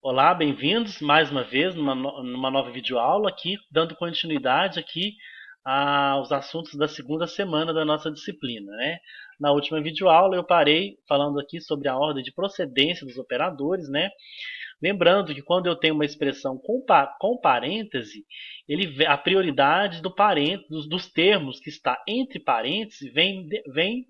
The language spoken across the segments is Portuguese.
Olá, bem-vindos mais uma vez numa nova videoaula aqui, dando continuidade aqui aos assuntos da segunda semana da nossa disciplina, né? Na última videoaula eu parei falando aqui sobre a ordem de procedência dos operadores, né? Lembrando que quando eu tenho uma expressão com parêntese, a prioridade dos termos que está entre parênteses vem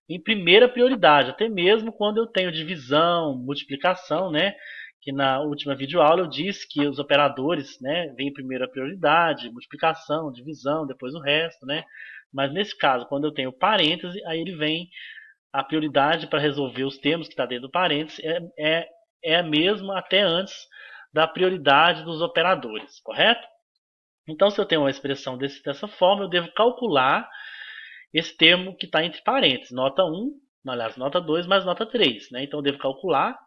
em primeira prioridade, até mesmo quando eu tenho divisão, multiplicação, né? Que na última videoaula eu disse que os operadores, né, vêm em primeira prioridade, multiplicação, divisão, depois o resto, né? Mas nesse caso, quando eu tenho parêntese, aí ele vem a prioridade para resolver os termos que está dentro do parênteses é a mesma até antes da prioridade dos operadores, correto? Então, se eu tenho uma expressão dessa forma, eu devo calcular esse termo que está entre parênteses, nota 1, aliás, nota 2 mais nota 3. Né? Então, eu devo calcular,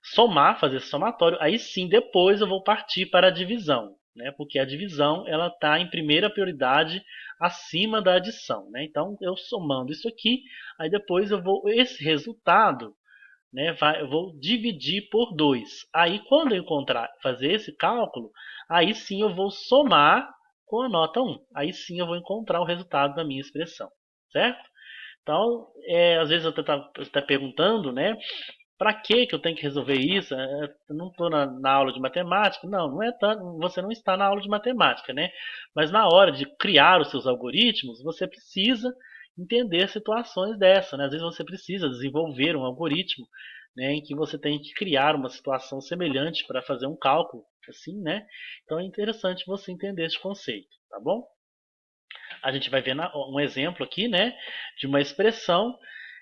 somar, fazer esse somatório, aí sim, depois eu vou partir para a divisão, né? Porque a divisão ela está em primeira prioridade acima da adição. Né? Então, eu somando isso aqui, aí depois esse resultado, né, eu vou dividir por 2. Aí, quando eu fazer esse cálculo, aí sim eu vou somar com a nota 1. Aí sim eu vou encontrar o resultado da minha expressão, certo? Então, às vezes eu estou perguntando, né, para que eu tenho que resolver isso? Eu não estou na aula de matemática. Não, não é tanto, você não está na aula de matemática, né? Mas na hora de criar os seus algoritmos, você precisa entender situações dessa, né? Às vezes você precisa desenvolver um algoritmo, né, em que você tem que criar uma situação semelhante para fazer um cálculo, assim, né? Então é interessante você entender esse conceito, tá bom? A gente vai ver um exemplo aqui, né, de uma expressão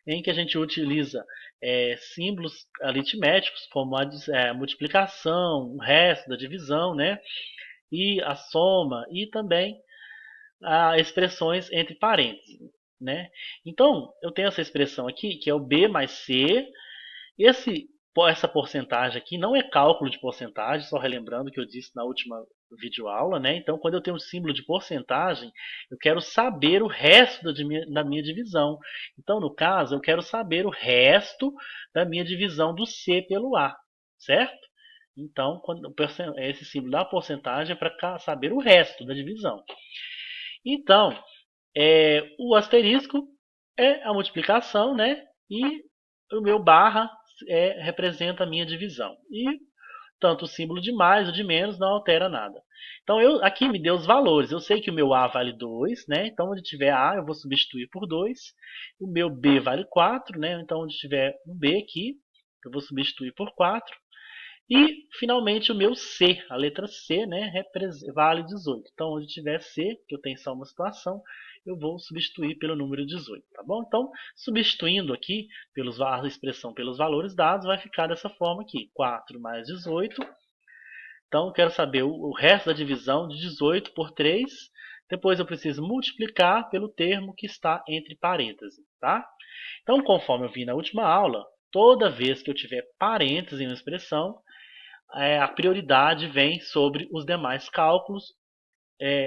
em que a gente utiliza símbolos aritméticos como a multiplicação, o resto da divisão, né, e a soma e também expressões entre parênteses, né. Então eu tenho essa expressão aqui que é o b mais c. Essa porcentagem aqui não é cálculo de porcentagem, só relembrando o que eu disse na última videoaula, né? Então, quando eu tenho um símbolo de porcentagem, eu quero saber o resto da minha divisão. Então, no caso, eu quero saber o resto da minha divisão do C pelo A, certo? Então, esse símbolo da porcentagem é para saber o resto da divisão. Então, o asterisco é a multiplicação, né? E o meu barra representa a minha divisão. E tanto o símbolo de mais ou de menos não altera nada. Então aqui me deu os valores. Eu sei que o meu A vale 2, né? Então onde tiver A eu vou substituir por 2. O meu B vale 4, né? Então onde tiver um B aqui eu vou substituir por 4. E finalmente o meu C, a letra C, né, vale 18. Então onde tiver C, que eu tenho só uma situação, eu vou substituir pelo número 18, tá bom? Então, substituindo aqui a expressão pelos valores dados, vai ficar dessa forma aqui, 4 mais 18. Então, eu quero saber o resto da divisão de 18 por 3. Depois eu preciso multiplicar pelo termo que está entre parênteses, tá? Então, conforme eu vi na última aula, toda vez que eu tiver parênteses em uma expressão, a prioridade vem sobre os demais cálculos,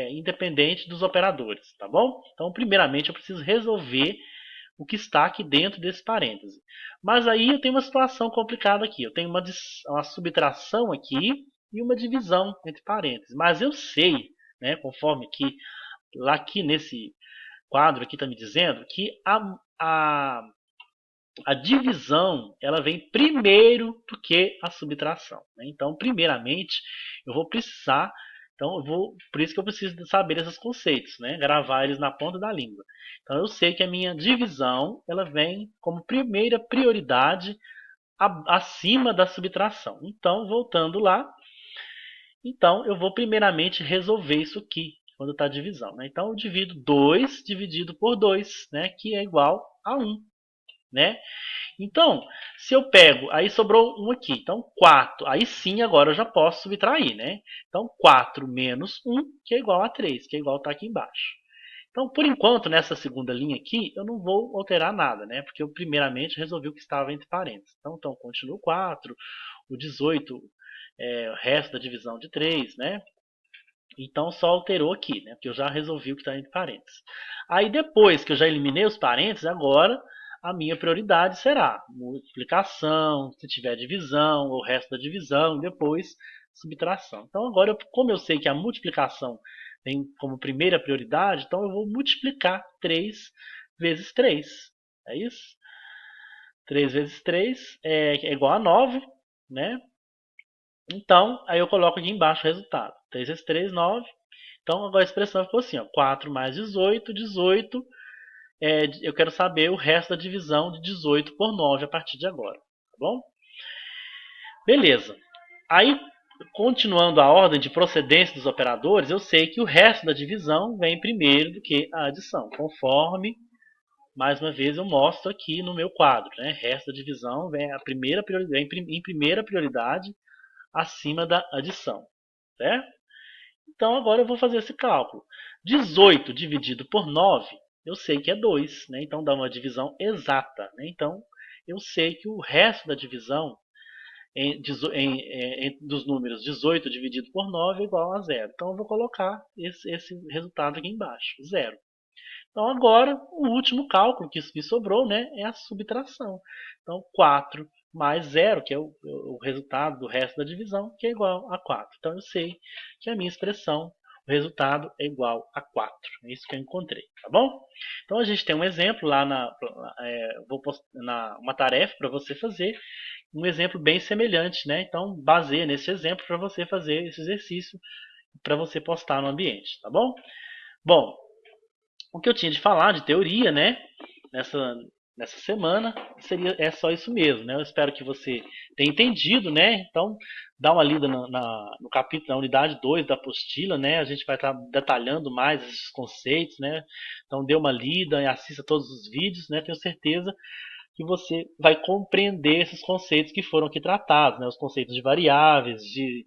independente dos operadores, tá bom? Então, primeiramente, eu preciso resolver o que está aqui dentro desse parêntese. Mas aí eu tenho uma situação complicada aqui. Eu tenho uma subtração aqui e uma divisão entre parênteses. Mas eu sei, né, conforme que lá aqui nesse quadro aqui está me dizendo que a divisão ela vem primeiro do que a subtração. Né? Então, primeiramente, eu vou precisar, por isso que eu preciso saber esses conceitos, né? Gravar eles na ponta da língua. Então, eu sei que a minha divisão ela vem como primeira prioridade acima da subtração. Então, voltando lá, então eu vou primeiramente resolver isso aqui quando está a divisão. Né? Então, eu divido 2 dividido por 2, né? Que é igual a 1. Né? Então, se eu pego, aí sobrou um aqui, então 4. Aí sim, agora eu já posso subtrair, né? Então, 4 menos 1, que é igual a 3, que é igual está aqui embaixo. Então, por enquanto, nessa segunda linha aqui, eu não vou alterar nada, né? Porque eu primeiramente resolvi o que estava entre parênteses. Então continua 4, o 18 o resto da divisão de 3, né? Então só alterou aqui, né? Porque eu já resolvi o que está entre parênteses. Aí depois que eu já eliminei os parênteses, agora a minha prioridade será multiplicação, se tiver divisão, o resto da divisão, e depois subtração. Então agora, como eu sei que a multiplicação tem como primeira prioridade, então eu vou multiplicar 3 vezes 3. É isso? 3 vezes 3 é igual a 9, né? Então, aí eu coloco aqui embaixo o resultado. 3 vezes 3, 9. Então, agora a expressão ficou assim, ó, 4 mais 18, 18. Eu quero saber o resto da divisão de 18 por 9 a partir de agora. Tá bom? Beleza. Aí, continuando a ordem de procedência dos operadores, eu sei que o resto da divisão vem primeiro do que a adição, conforme, mais uma vez, eu mostro aqui no meu quadro. Né? Resto da divisão vem em primeira prioridade acima da adição. Certo? Então agora eu vou fazer esse cálculo. 18 dividido por 9, eu sei que é 2, né? Então dá uma divisão exata. Né? Então eu sei que o resto da divisão dos números 18 dividido por 9 é igual a zero. Então eu vou colocar esse resultado aqui embaixo, zero. Então agora o último cálculo que me sobrou, né, é a subtração. Então 4 mais zero, que é o resultado do resto da divisão, que é igual a 4. Então eu sei que a minha expressão, o resultado é igual a 4. É isso que eu encontrei, tá bom? Então a gente tem um exemplo lá vou postar uma tarefa para você fazer, um exemplo bem semelhante, né? Então baseia nesse exemplo para você fazer esse exercício para você postar no ambiente, tá bom? Bom, o que eu tinha de falar de teoria, né, nessa, nessa semana, é só isso mesmo, né? Eu espero que você tenha entendido, né? Então, dá uma lida no capítulo, na unidade 2 da apostila, né? A gente vai estar detalhando mais esses conceitos, né? Então, dê uma lida e assista todos os vídeos, né? Tenho certeza que você vai compreender esses conceitos que foram aqui tratados, né? Os conceitos de variáveis, de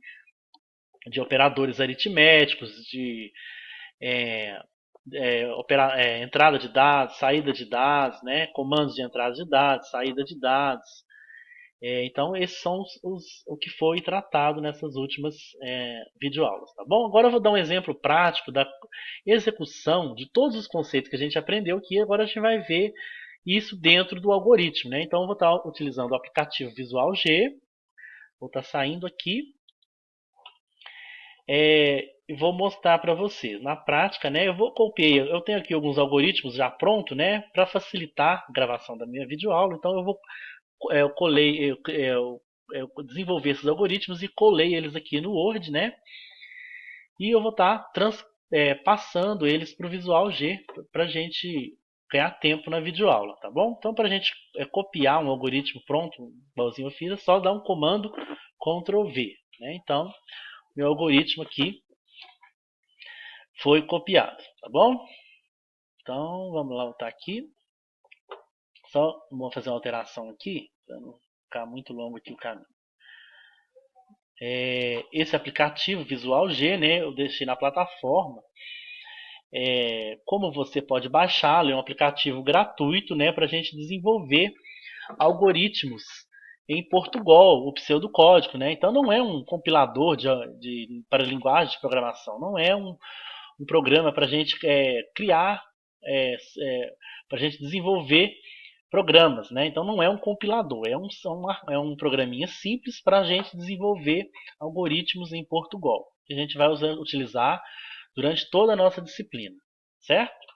operadores aritméticos, de é, entrada de dados, saída de dados, né, comandos de entrada de dados, saída de dados. Então, esses são o que foi tratado nessas últimas videoaulas. Tá bom? Agora eu vou dar um exemplo prático da execução de todos os conceitos que a gente aprendeu aqui. Agora a gente vai ver isso dentro do algoritmo. Né? Então, eu vou estar utilizando o aplicativo Visual G. Vou estar saindo aqui. E vou mostrar para vocês. Na prática, né, eu tenho aqui alguns algoritmos já prontos, né, para facilitar a gravação da minha videoaula. Então eu desenvolvi esses algoritmos e colei eles aqui no Word, né, e eu vou estar passando eles para o Visual G para a gente ganhar tempo na videoaula, tá bom? Então, para a gente copiar um algoritmo pronto, igualzinho eu fiz, é só dar um comando Ctrl V. Né? Então, meu algoritmo aqui foi copiado, tá bom? Então, vamos lá voltar aqui. Só vou fazer uma alteração aqui, para não ficar muito longo aqui o caminho. Esse aplicativo Visual G, né, eu deixei na plataforma. Como você pode baixá-lo, é um aplicativo gratuito, né, para a gente desenvolver algoritmos em Portugal, o pseudocódigo, né? Então não é um compilador para linguagem de programação, não é um programa para a gente criar, para a gente desenvolver programas, né? Então não é um compilador, é um programinha simples para a gente desenvolver algoritmos em Portugal, que a gente vai utilizar durante toda a nossa disciplina, certo?